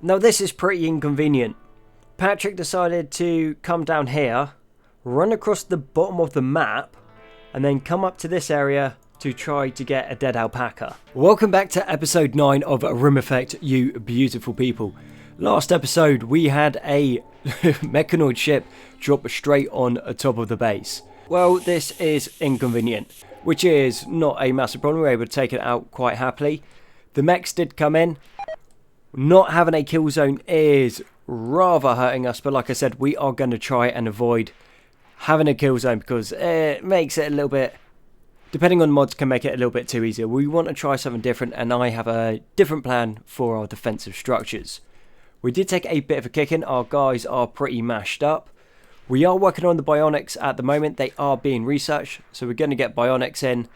Now this is pretty inconvenient. Patrick decided to come down here, run across the bottom of the map, and then come up to this area to try to get a dead alpaca. Welcome back to episode 9 of Rimeffect, you beautiful people. Last episode we had a mechanoid ship drop straight on top of the base. Well, this is inconvenient, which is not a massive problem. We were able to take it out quite happily. The mechs did come in. Not having a kill zone is rather hurting us, but like I said, we are going to try and avoid having a kill zone because it makes it a little bit, depending on mods, can make it a little bit too easy. We want to try something different, and I have a different plan for our defensive structures. We did take a bit of a kicking. Our guys are pretty mashed up. We are working on the bionics at the moment. They are being researched, so we're going to get bionics in.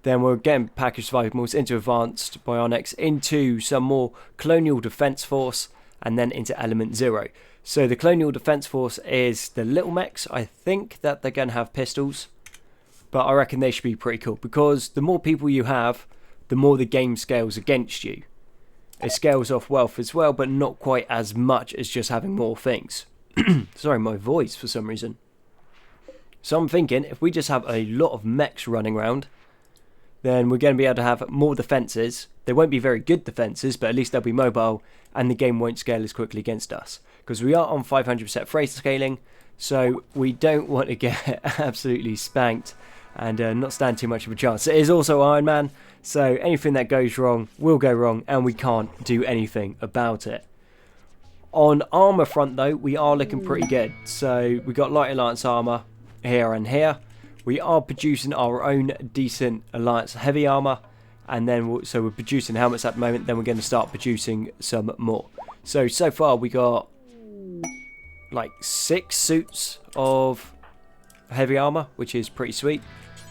Then we're getting packaged survivals into advanced bionics, into some more colonial defense force, and then into element 0. So the colonial defense force is the little mechs. I think that they're going to have pistols, but I reckon they should be pretty cool because the more people you have, the more the game scales against you. It scales off wealth as well, but not quite as much as just having more things. Sorry, my voice for some reason. So I'm thinking if we just have a lot of mechs running around, then we're going to be able to have more defences. They won't be very good defences, but at least they'll be mobile, and the game won't scale as quickly against us. Because we are on 500% freighter scaling, so we don't want to get absolutely spanked and not stand too much of a chance. It is also Ironman, so anything that goes wrong will go wrong, and we can't do anything about it. On armour front, though, we are looking pretty good. So we got light alliance armour here and here. We are producing our own decent alliance heavy armour, and then so we're producing helmets at the moment. Then we're going to start producing some more. So far we got like 6 suits of heavy armour, which is pretty sweet.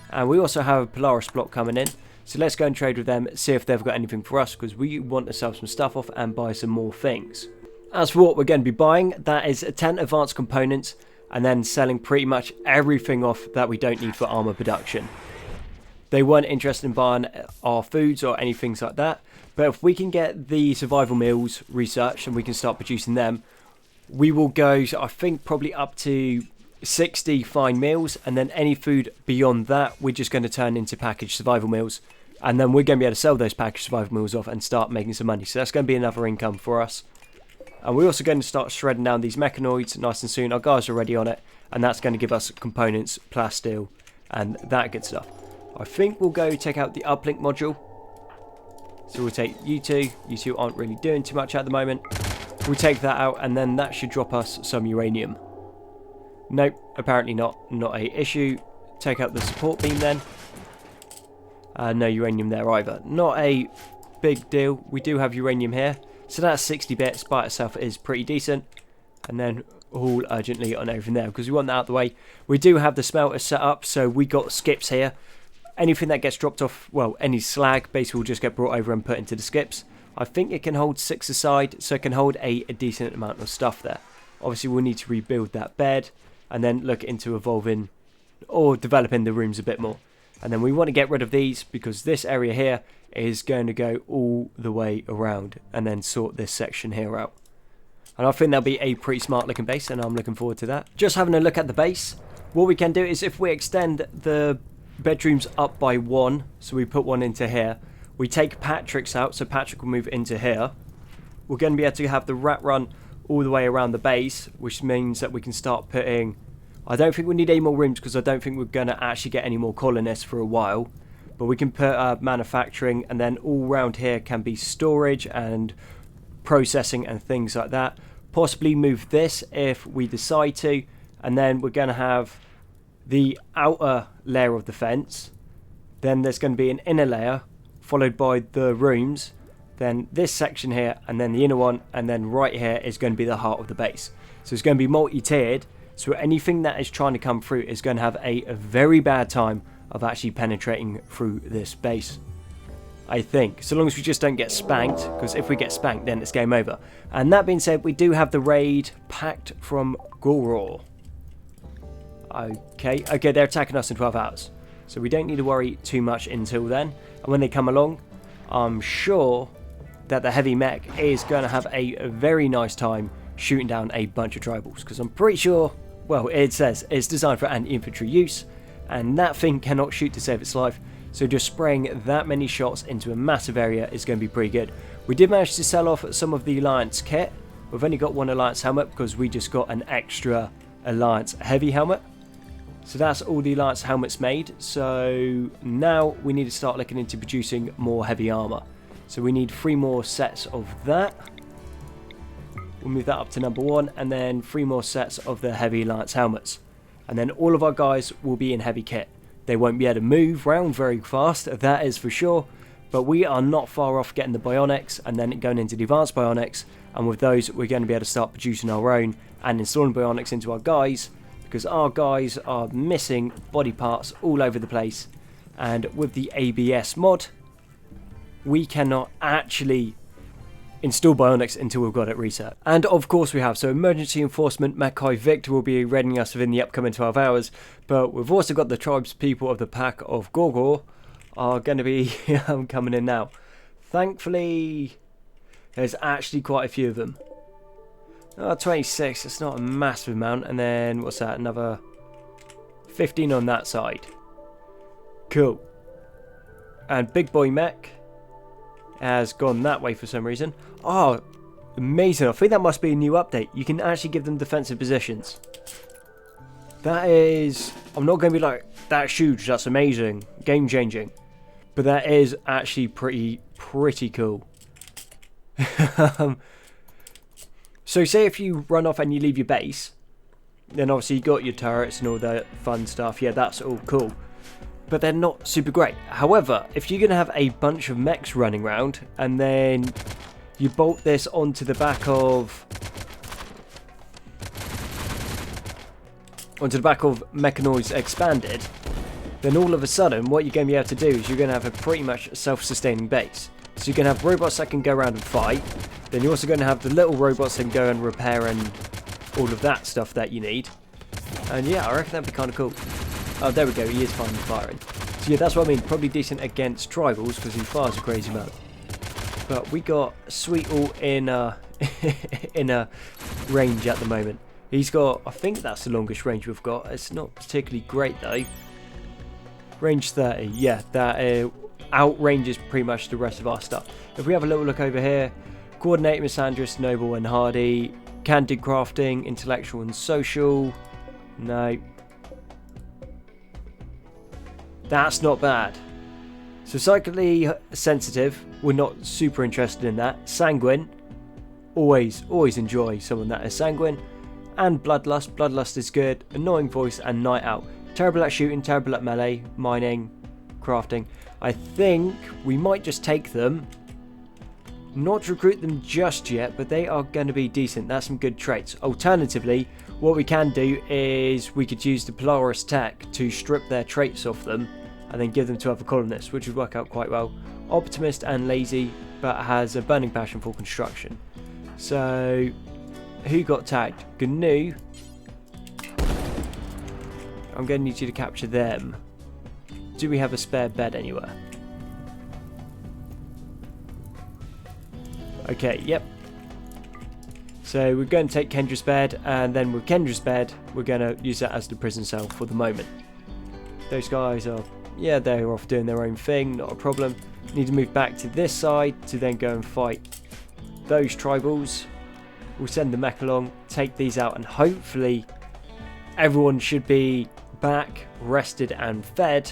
And we also have a Polaris block coming in. So let's go and trade with them, see if they've got anything for us, because we want to sell some stuff off and buy some more things. As for what we're going to be buying, that is 10 advanced components, and then selling pretty much everything off that we don't need for armour production. They weren't interested in buying our foods or anything like that, but if we can get the survival meals researched and we can start producing them, we will go, I think, probably up to 60 fine meals, and then any food beyond that we're just going to turn into packaged survival meals, and then we're going to be able to sell those packaged survival meals off and start making some money. So that's going to be another income for us. And we're also going to start shredding down these mechanoids nice and soon. Our guys are already on it, and that's going to give us components, plasteel, and that good stuff. I think we'll go take out the uplink module. So we'll take you two. You two aren't really doing too much at the moment. We'll take that out, and then that should drop us some uranium. Nope, apparently not. Not a issue. Take out the support beam then. No uranium there either. Not a big deal. We do have uranium here. So that's 60 bits by itself is pretty decent. And then haul urgently on everything there because we want that out of the way. We do have the smelter set up, so we got skips here. Anything that gets dropped off, well, any slag basically will just get brought over and put into the skips. I think it can hold 6 aside, so it can hold a decent amount of stuff there. Obviously we'll need to rebuild that bed and then look into evolving or developing the rooms a bit more. And then we want to get rid of these because this area here is going to go all the way around and then sort this section here out. And I think that'll be a pretty smart looking base, and I'm looking forward to that. Just having a look at the base, what we can do is if we extend the bedrooms up by 1, so we put one into here, we take Patrick's out, so Patrick will move into here. We're going to be able to have the rat run all the way around the base, which means that we can start putting... I don't think we need any more rooms because I don't think we're going to actually get any more colonists for a while. But we can put manufacturing, and then all around here can be storage and processing and things like that. Possibly move this if we decide to. And then we're going to have the outer layer of the fence. Then there's going to be an inner layer followed by the rooms. Then this section here and then the inner one. And then right here is going to be the heart of the base. So it's going to be multi-tiered. So anything that is trying to come through is going to have a very bad time of actually penetrating through this base, I think. So long as we just don't get spanked, because if we get spanked then it's game over. And that being said, we do have the raid packed from Rimworld. Okay, they're attacking us in 12 hours. So we don't need to worry too much until then. And when they come along, I'm sure that the heavy mech is going to have a very nice time shooting down a bunch of tribals, because I'm pretty sure, well, it says it's designed for anti-infantry use, and that thing cannot shoot to save its life, so just spraying that many shots into a massive area is going to be pretty good. We did manage to sell off some of the Alliance kit. We've only got one Alliance helmet because we just got an extra Alliance heavy helmet. So that's all the Alliance helmets made. So now we need to start looking into producing more heavy armor. So we need 3 more sets of that. We'll move that up to number 1, and then 3 more sets of the heavy Alliance helmets. And then all of our guys will be in heavy kit. They won't be able to move around very fast, that is for sure. But we are not far off getting the bionics and then going into the advanced bionics. And with those, we're going to be able to start producing our own and installing bionics into our guys, because our guys are missing body parts all over the place. And with the ABS mod, we cannot actually install bionics until we've got it reset. And of course we have, so emergency enforcement Mackay Victor will be raiding us within the upcoming 12 hours, but we've also got the tribes people of the pack of Gorgor are going to be coming in now. Thankfully there's actually quite a few of them. 26, it's not a massive amount, and then what's that, another 15 on that side. Cool. And Big Boy Mech has gone that way for some reason. Oh, amazing. I think that must be a new update. You can actually give them defensive positions. That is, I'm not going to be like, that's huge, that's amazing, game changing. But that is actually pretty cool. So say if you run off and you leave your base, then obviously you got your turrets and all that fun stuff. Yeah, that's all cool. But they're not super great. However, if you're going to have a bunch of mechs running around and then you bolt this onto the back of Mechanoids Expanded, then all of a sudden what you're going to be able to do is you're going to have a pretty much self-sustaining base. So you're going to have robots that can go around and fight. Then you're also going to have the little robots that can go and repair and all of that stuff that you need. And yeah, I reckon that'd be kind of cool. Oh, there we go, he is finally firing. So yeah, that's what I mean, probably decent against tribals because he fires a crazy amount. But we got Sweet All in a range at the moment. He's got, I think that's the longest range we've got. It's not particularly great though. Range 30, yeah, that outranges pretty much the rest of our stuff. If we have a little look over here, Coordinate, Misandrist, Noble and Hardy, Can do crafting, Intellectual and Social. No. That's not bad. So Psychically Sensitive, we're not super interested in that. Sanguine, always enjoy someone that is sanguine. And Bloodlust, Bloodlust is good. Annoying Voice and Night Out. Terrible at shooting, terrible at melee, mining, crafting. I think we might just take them. Not recruit them just yet, but they are going to be decent. That's some good traits. Alternatively, what we can do is we could use the Polaris Tech to strip their traits off them and then give them to other colonists, which would work out quite well. Optimist and lazy, but has a burning passion for construction. So, who got tagged? GNU. I'm going to need you to capture them. Do we have a spare bed anywhere? Okay, yep. So we're going to take Kendra's bed, and then with Kendra's bed, we're going to use that as the prison cell for the moment. Those guys are, yeah, they're off doing their own thing, not a problem. Need to move back to this side to then go and fight those tribals. We'll send the mech along, take these out, and hopefully everyone should be back, rested and fed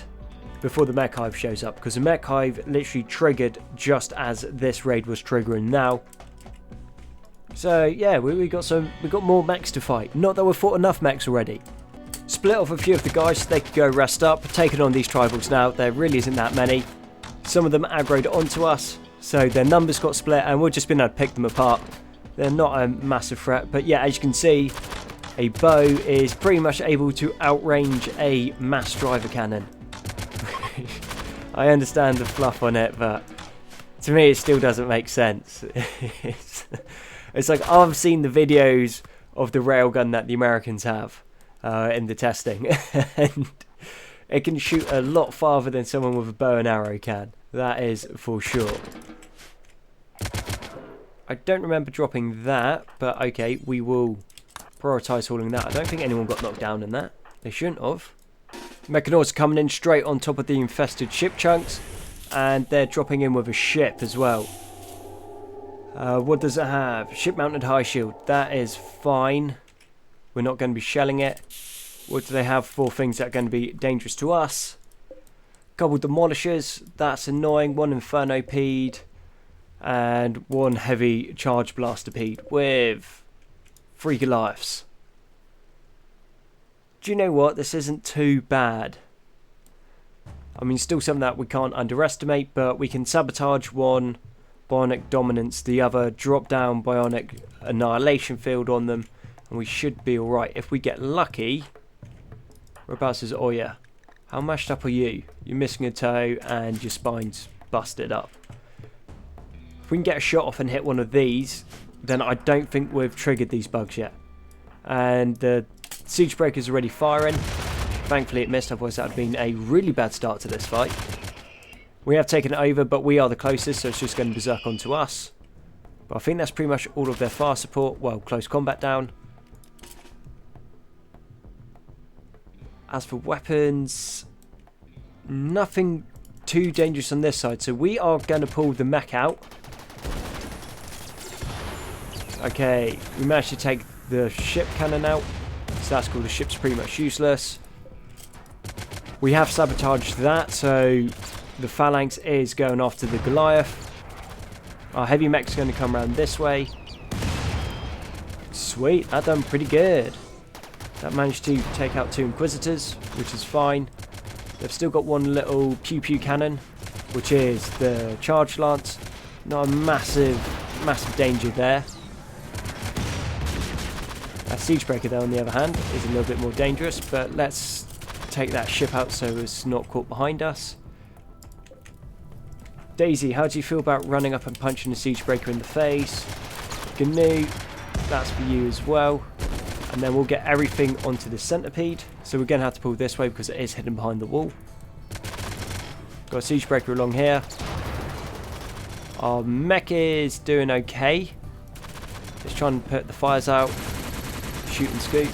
before the mech hive shows up, because the mech hive literally triggered just as this raid was triggering now. So yeah, we got more mechs to fight. Not that we've fought enough mechs already. Split off a few of the guys so they could go rest up. Taking on these tribals now, there really isn't that many. Some of them aggroed onto us, so their numbers got split and we've just been able to pick them apart. They're not a massive threat, but yeah, as you can see, a bow is pretty much able to outrange a mass driver cannon. I understand the fluff on it, but to me it still doesn't make sense. It's like I've seen the videos of the railgun that the Americans have in the testing, and it can shoot a lot farther than someone with a bow and arrow can. That is for sure. I don't remember dropping that, but okay, we will prioritise hauling that. I don't think anyone got knocked down in that. They shouldn't have. Mechanaurs are coming in straight on top of the infested ship chunks, and they're dropping in with a ship as well. What does it have? Ship-mounted high shield. That is fine. We're not going to be shelling it. What do they have for things that are going to be dangerous to us? Couple demolishers. That's annoying. One infernopede. And one heavy charge blasterpede with 3 Goliaths. Do you know what? This isn't too bad. I mean, still something that we can't underestimate, but we can sabotage one bionic dominance, the other drop down bionic annihilation field on them, and we should be alright. If we get lucky. Whereabouts is Oya? How mashed up are you? You're missing a toe and your spine's busted up. If we can get a shot off and hit one of these, then I don't think we've triggered these bugs yet. And the siege breaker's already firing. Thankfully it missed, otherwise that would have been a really bad start to this fight. We have taken it over, but we are the closest, so it's just going to berserk onto us. But I think that's pretty much all of their fire support. Well, close combat down. As for weapons, nothing too dangerous on this side, so we are going to pull the mech out. Okay, we managed to take the ship cannon out, so that's cool. The ship's pretty much useless. We have sabotaged that, so the phalanx is going after the Goliath. Our heavy mech's going to come around this way. Sweet, that done pretty good. That managed to take out 2 Inquisitors, which is fine. They've still got one little pew-pew cannon, which is the charge lance. Not a massive danger there. That siege breaker though, on the other hand, is a little bit more dangerous, but let's take that ship out so it's not caught behind us. Daisy, how do you feel about running up and punching the siege breaker in the face? GNU, that's for you as well. And then we'll get everything onto the centipede. So we're going to have to pull this way because it is hidden behind the wall. Got a siege breaker along here. Our mech is doing okay. Just trying to put the fires out. Shoot and scoot.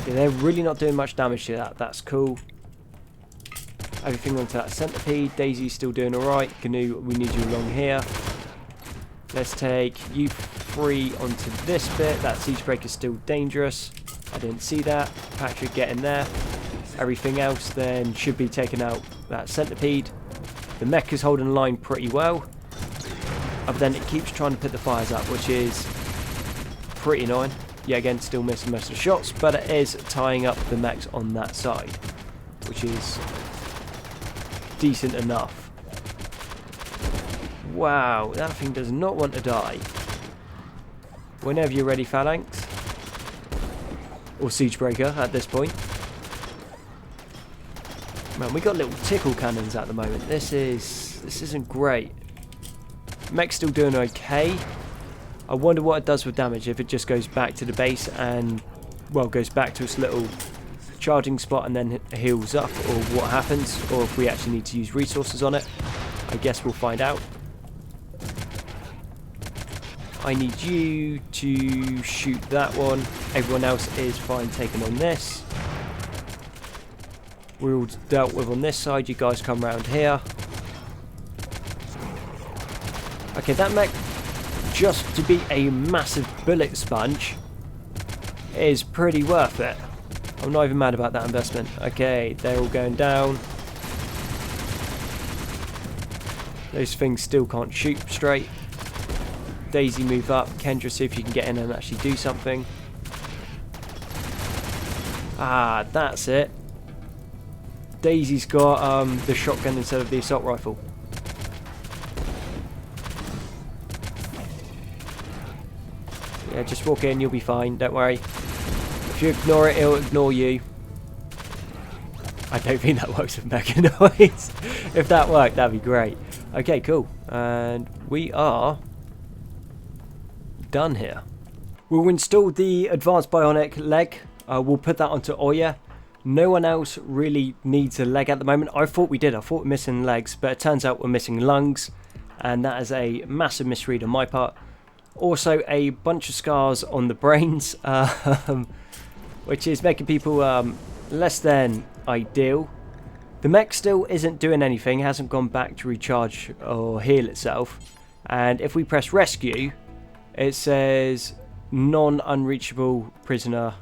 Yeah, they're really not doing much damage to that. That's cool. Everything onto that centipede. Daisy's still doing alright. GNU, we need you along here. Let's take you 3 onto this bit. That siege breaker is still dangerous. I didn't see that. Patrick, get in there. Everything else then should be taken out. That centipede. The mech is holding the line pretty well. But then it keeps trying to put the fires up, which is pretty annoying. Yeah, again, still missing most of the shots, but it is tying up the mechs on that side, which is decent enough. Wow, that thing does not want to die. Whenever you're ready, phalanx. Or siege breaker at this point. Man, we got little tickle cannons at the moment. This isn't great. Mech's still doing okay. I wonder what it does with damage if it just goes back to the base and, well, goes back to its little charging spot and then heals up, or what happens, or if we actually need to use resources on it. I guess we'll find out. I need you to shoot that one. Everyone else is fine taking on this. We're all dealt with on this side. You guys come around here. Okay, that mech, just to be a massive bullet sponge, is pretty worth it. I'm not even mad about that investment. Okay, they're all going down. Those things still can't shoot straight. Daisy, move up. Kendra, see if you can get in and actually do something. Ah, that's it. Daisy's got the shotgun instead of the assault rifle. Yeah, just walk in, you'll be fine, don't worry. If you ignore it, it'll ignore you. I don't think that works with mechanoids. If that worked, that'd be great. Okay, cool. And we are done here. We'll install the advanced bionic leg. We'll put that onto Oya. No one else really needs a leg at the moment. I thought we did. I thought we were missing legs, but it turns out we're missing lungs. and that is a massive misread on my part. Also a bunch of scars on the brains, which is making people less than ideal. The mech still isn't doing anything, hasn't gone back to recharge or heal itself, and if we press rescue it says non-unreachable prisoner,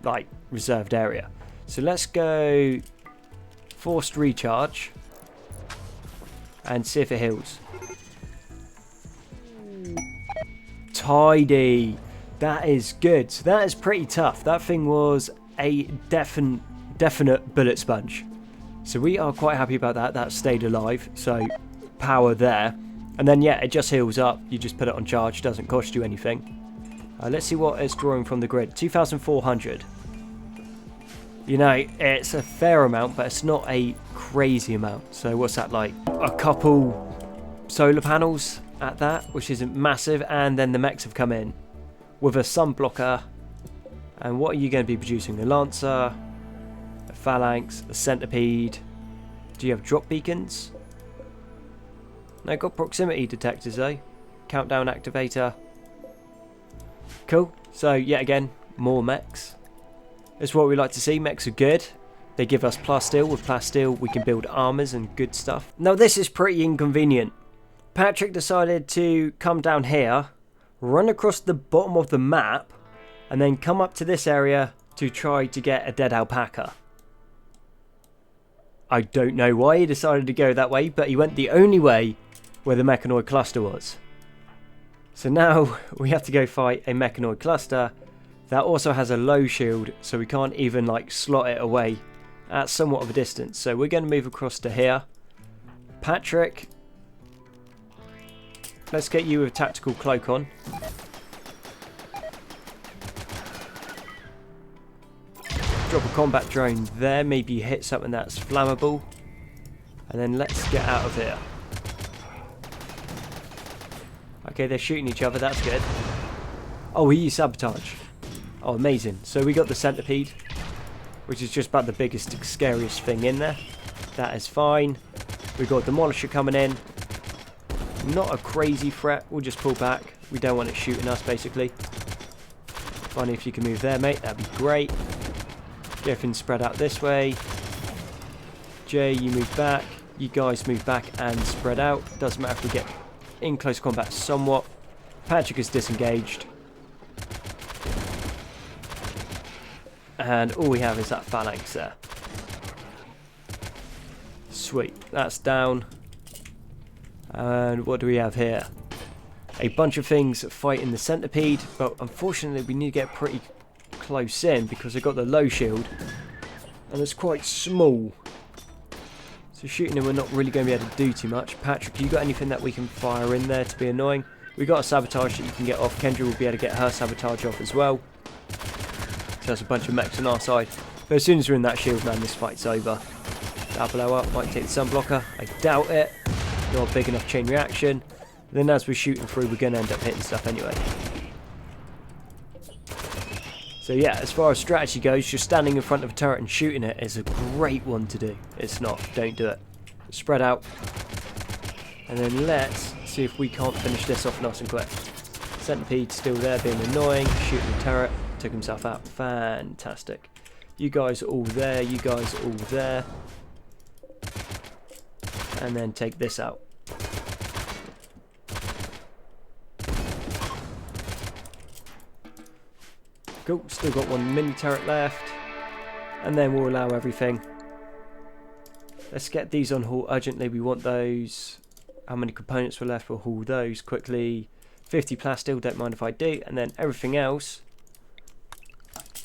like reserved area. So let's go forced recharge and see if it heals. Tidy. That is good. So that is pretty tough. That thing was a definite bullet sponge. So we are quite happy about that. That stayed alive. So power there. And then yeah, it just heals up. You just put it on charge. Doesn't cost you anything. Let's see what it's drawing from the grid. 2,400. You know, it's a fair amount, but it's not a crazy amount. So what's that, like a couple solar panels at that, which isn't massive. And then the mechs have come in with a sun blocker. And what are you going to be producing? A lancer, a phalanx, a centipede. Do you have drop beacons? No, got proximity detectors though. Countdown activator. Cool. So yet again, more mechs. That's what we like to see. Mechs are good. They give us plasteel. With plasteel we can build armors and good stuff. Now this is pretty inconvenient. Patrick decided to come down here, run across the bottom of the map, and then come up to this area to try to get a dead alpaca. I don't know why he decided to go that way, but he went the only way where the mechanoid cluster was. So now we have to go fight a mechanoid cluster that also has a low shield, so we can't even like slot it away at somewhat of a distance. So we're going to move across to here. Patrick, let's get you a tactical cloak on. Drop a combat drone there, maybe hit something that's flammable. And then let's get out of here. Okay, they're shooting each other, that's good. Oh, he used sabotage. Oh, amazing. So we got the centipede, which is just about the biggest, scariest thing in there. That is fine. We got Demolisher coming in. Not a crazy threat, we'll just pull back. We don't want it shooting us, basically. Funny if you can move there, mate, that'd be great. Get everything spread out this way. Jay, you move back. You guys move back and spread out. Doesn't matter if we get in close combat somewhat. Patrick is disengaged. And all we have is that phalanx there. Sweet, that's down. And what do we have here? A bunch of things fighting the centipede, but unfortunately we need to get pretty close in because they've got the low shield and it's quite small. So shooting them we're not really going to be able to do too much. Patrick, you got anything that we can fire in there to be annoying? We got a sabotage that you can get off. Kendra will be able to get her sabotage off as well. So that's a bunch of mechs on our side. But as soon as we're in that shield, man, this fight's over. That'll blow up. Might take the sun blocker. I doubt it. Not a big enough chain reaction. Then as we're shooting through, we're going to end up hitting stuff anyway. So yeah, as far as strategy goes, just standing in front of a turret and shooting it is a great one to do. It's not. Don't do it. Spread out. And then let's see if we can't finish this off nice and quick. Centipede still there being annoying. Shooting the turret. Took himself out. Fantastic. You guys are all there. You guys are all there. And then take this out. Cool, still got one mini turret left. And then we'll allow everything. Let's get these on haul urgently. We want those. How many components were left? We'll haul those quickly. 50 plasteel, don't mind if I do. And then everything else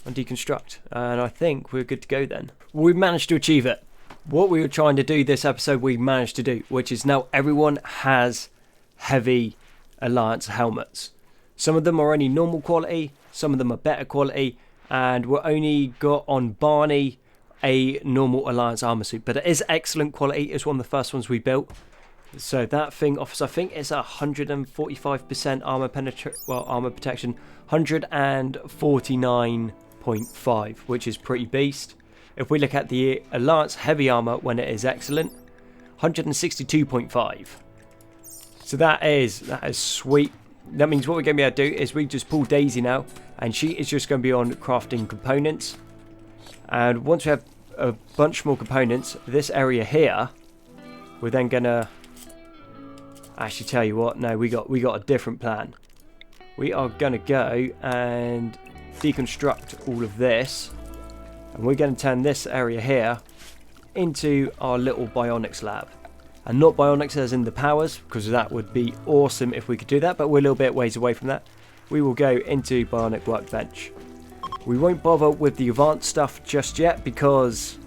on deconstruct. And I think we're good to go then. We've managed to achieve it. What we were trying to do this episode, we managed to do, which is now everyone has heavy Alliance helmets. Some of them are only normal quality, some of them are better quality, and we're only got on Barney a normal Alliance armor suit, but it is excellent quality. It's one of the first ones we built. So that thing offers, I think it's 145% armor protection, 149.5, which is pretty beast. If we look at the Alliance heavy armor when it is excellent, 162.5. So that is sweet. That means what we're going to be able to do is we just pull Daisy now, and she is just going to be on crafting components. And once we have a bunch more components, this area here, we're then going to actually tell you what. No, we got a different plan. We are going to go and deconstruct all of this, and we're going to turn this area here into our little bionics lab. And not bionics as in the powers, because that would be awesome if we could do that, but we're a little bit ways away from that. We will go into bionic workbench. We won't bother with the advanced stuff just yet because,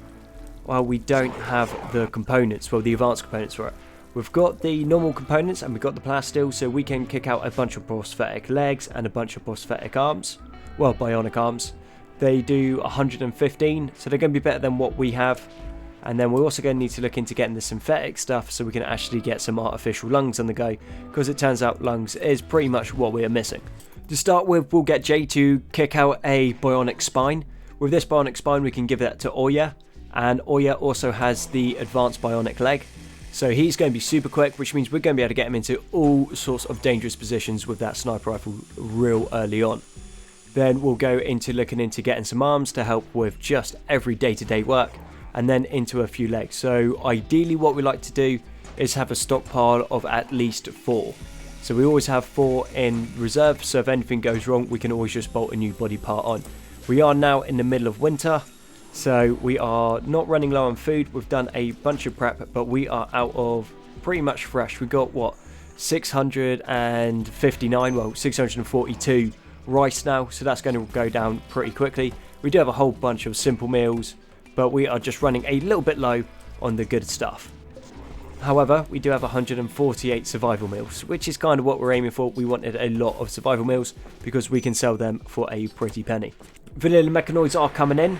well, we don't have the components, well, the advanced components for it. We've got the normal components and we've got the plasteel, so we can kick out a bunch of prosthetic legs and a bunch of prosthetic arms. Well, bionic arms. They do 115, so they're going to be better than what we have. And then we're also going to need to look into getting the synthetic stuff so we can actually get some artificial lungs on the go, because it turns out lungs is pretty much what we are missing. To start with, we'll get Jay to kick out a bionic spine. With this bionic spine, we can give that to Oya, and Oya also has the advanced bionic leg. So he's going to be super quick, which means we're going to be able to get him into all sorts of dangerous positions with that sniper rifle real early on. Then we'll go into looking into getting some arms to help with just every day-to-day work, and then into a few legs. So ideally what we like to do is have a stockpile of at least 4. So we always have 4 in reserve, so if anything goes wrong we can always just bolt a new body part on. We are now in the middle of winter, so we are not running low on food. We've done a bunch of prep, but we are out of pretty much fresh. We've got what, 659, well 642 rice now, so that's going to go down pretty quickly. We do have a whole bunch of simple meals, but we are just running a little bit low on the good stuff. However, we do have 148 survival meals, which is kind of what we're aiming for. We wanted a lot of survival meals because we can sell them for a pretty penny. Vanilla mechanoids are coming in,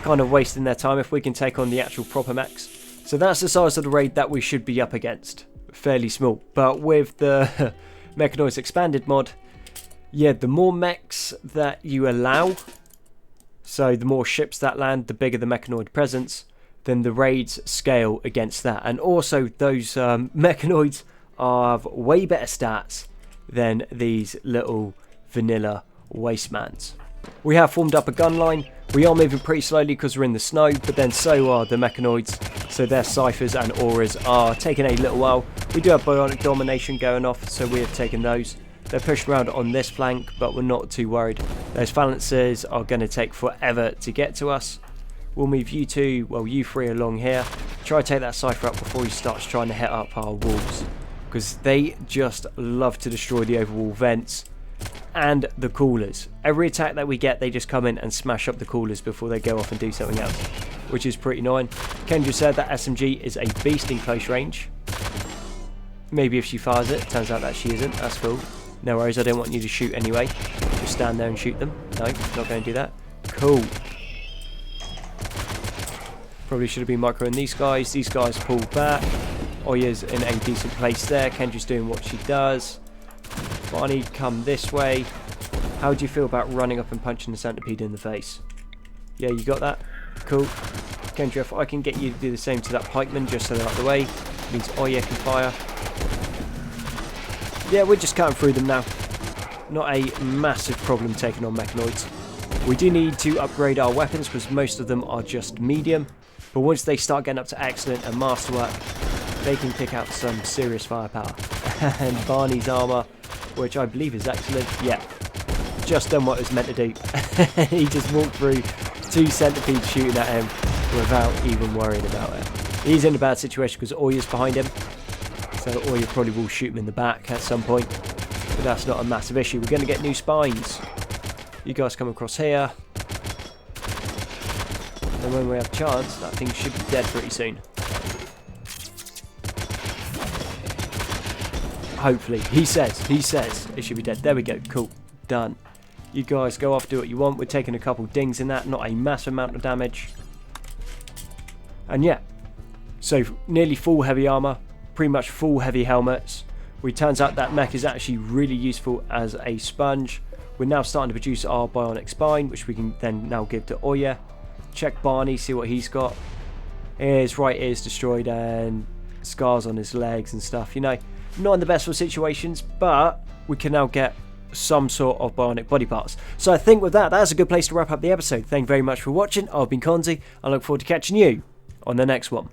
kind of wasting their time if we can take on the actual proper mechs. So that's the size of the raid that we should be up against. Fairly small, but with the mechanoids expanded mod, yeah, the more mechs that you allow, so the more ships that land, the bigger the mechanoid presence, then the raids scale against that. And also those mechanoids have way better stats than these little vanilla wastemans. We have formed up a gun line. We are moving pretty slowly because we're in the snow, but then so are the mechanoids. So their ciphers and auras are taking a little while. We do have bionic domination going off, so we have taken those. They're pushed around on this flank, but we're not too worried. Those phalanxes are going to take forever to get to us. We'll move you two, well you three along here. Try to take that cipher up before he starts trying to hit up our walls, because they just love to destroy the overwall vents and the coolers. Every attack that we get, they just come in and smash up the coolers before they go off and do something else, which is pretty annoying. Kendra said that SMG is a beast in close range. Maybe if she fires it. Turns out that she isn't. That's cool. No worries, I don't want you to shoot anyway. Just stand there and shoot them. No, not going to do that. Cool. Probably should have been microing these guys. These guys pulled back. Oya's in a decent place there. Kendra's doing what she does. Barney, come this way. How do you feel about running up and punching the centipede in the face? Yeah, you got that? Cool. Kendra, if I can get you to do the same to that pikeman just so they're out of the way, means Oya can fire. Yeah, we're just cutting through them now. Not a massive problem taking on mechanoids. We do need to upgrade our weapons because most of them are just medium. But once they start getting up to excellent and masterwork, they can kick out some serious firepower. And Barney's armour, which I believe is excellent, yeah, just done what it was meant to do. He just walked through 2 centipedes shooting at him without even worrying about it. He's in a bad situation because Oya's behind him. So Oya probably will shoot him in the back at some point. But that's not a massive issue. We're going to get new spines. You guys come across here. And when we have a chance, that thing should be dead pretty soon. Hopefully. He says it should be dead. There we go. Cool. Done. You guys go off, do what you want. We're taking a couple dings in that. Not a massive amount of damage. And yeah. So nearly full heavy armor. Pretty much full heavy helmets. It turns out that mech is actually really useful as a sponge. We're now starting to produce our bionic spine, which we can then now give to Oya. Check Barney, see what he's got. His right ear's destroyed and scars on his legs and stuff. You know, not in the best of situations, but we can now get some sort of bionic body parts. So I think with that's a good place to wrap up the episode. Thank you very much for watching. I've been Konzi. I look forward to catching you on the next one.